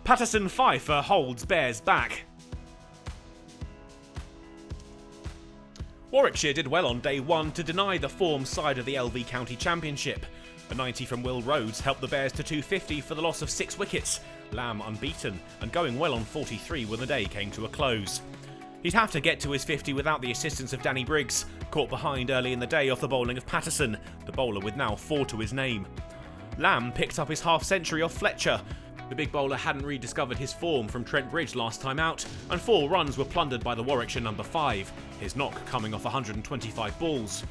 Patterson Pfeiffer holds Bears back. Warwickshire did well on day one to deny the form side of the LV County Championship. A 90 from Will Rhodes helped the Bears to 250 for the loss of 6 wickets. Lamb unbeaten and going well on 43 when the day came to a close. He'd have to get to his 50 without the assistance of Danny Briggs, caught behind early in the day off the bowling of Patterson, the bowler with now 4 to his name. Lamb picked up his half-century off Fletcher. The big bowler hadn't rediscovered his form from Trent Bridge last time out, and 4 runs were plundered by the Warwickshire number 5, his knock coming off 125 balls.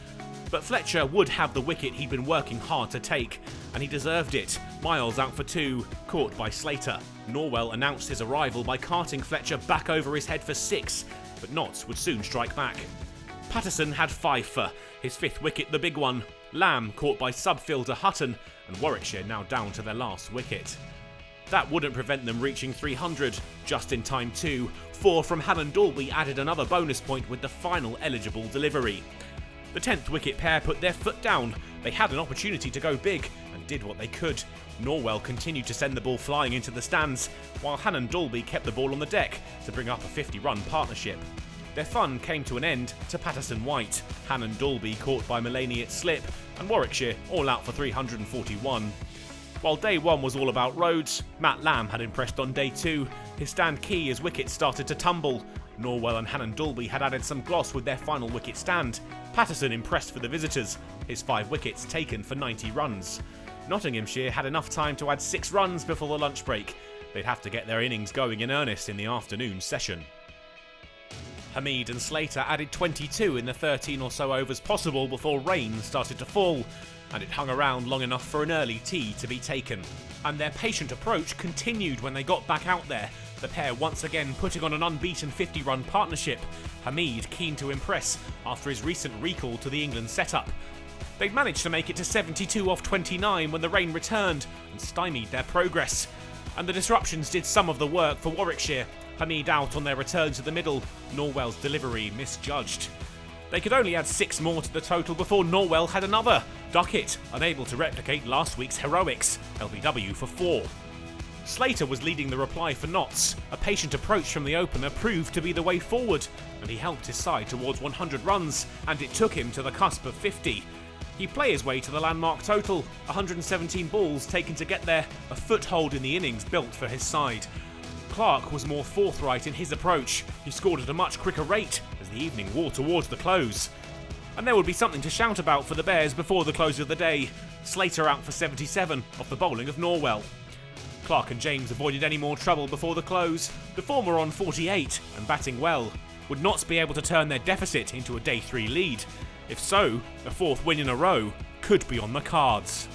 But Fletcher would have the wicket he'd been working hard to take, and he deserved it. Miles out for 2, caught by Slater. Norwell announced his arrival by carting Fletcher back over his head for 6, but Notts would soon strike back. Patterson had Pfeiffer, his 5th wicket the big one. Lamb caught by sub-fielder Hutton, and Warwickshire now down to their last wicket. That wouldn't prevent them reaching 300, just in time too. 4 from Hannon Dalby added another bonus point with the final eligible delivery. The 10th wicket pair put their foot down. They had an opportunity to go big and did what they could. Norwell continued to send the ball flying into the stands, while Hannon Dalby kept the ball on the deck to bring up a 50-run partnership. Their fun came to an end to Patterson White, Hannon Dalby caught by Mullaney at slip, and Warwickshire all out for 341. While day one was all about Rhodes, Matt Lamb had impressed on day 2. His stand key as wickets started to tumble. Norwell and Hannon Dalby had added some gloss with their final wicket stand. Patterson impressed for the visitors, his 5 wickets taken for 90 runs. Nottinghamshire had enough time to add 6 runs before the lunch break. They'd have to get their innings going in earnest in the afternoon session. Hamid and Slater added 22 in the 13 or so overs possible before rain started to fall, and it hung around long enough for an early tee to be taken. And their patient approach continued when they got back out there, the pair once again putting on an unbeaten 50-run partnership, Hamid keen to impress after his recent recall to the England setup. They'd managed to make it to 72 off 29 when the rain returned and stymied their progress. And the disruptions did some of the work for Warwickshire. Hamid out on their return to the middle, Norwell's delivery misjudged. They could only add 6 more to the total before Norwell had another. Duckett, unable to replicate last week's heroics, LBW for 4. Slater was leading the reply for Notts. A patient approach from the opener proved to be the way forward, and he helped his side towards 100 runs, and it took him to the cusp of 50. He'd play his way to the landmark total, 117 balls taken to get there, a foothold in the innings built for his side. Clark was more forthright in his approach. He scored at a much quicker rate as the evening wore towards the close. And there would be something to shout about for the Bears before the close of the day. Slater out for 77 off the bowling of Norwell. Clark and James avoided any more trouble before the close. The former on 48 and batting well. Would Notts be able to turn their deficit into a day 3 lead? If so, a 4th win in a row could be on the cards.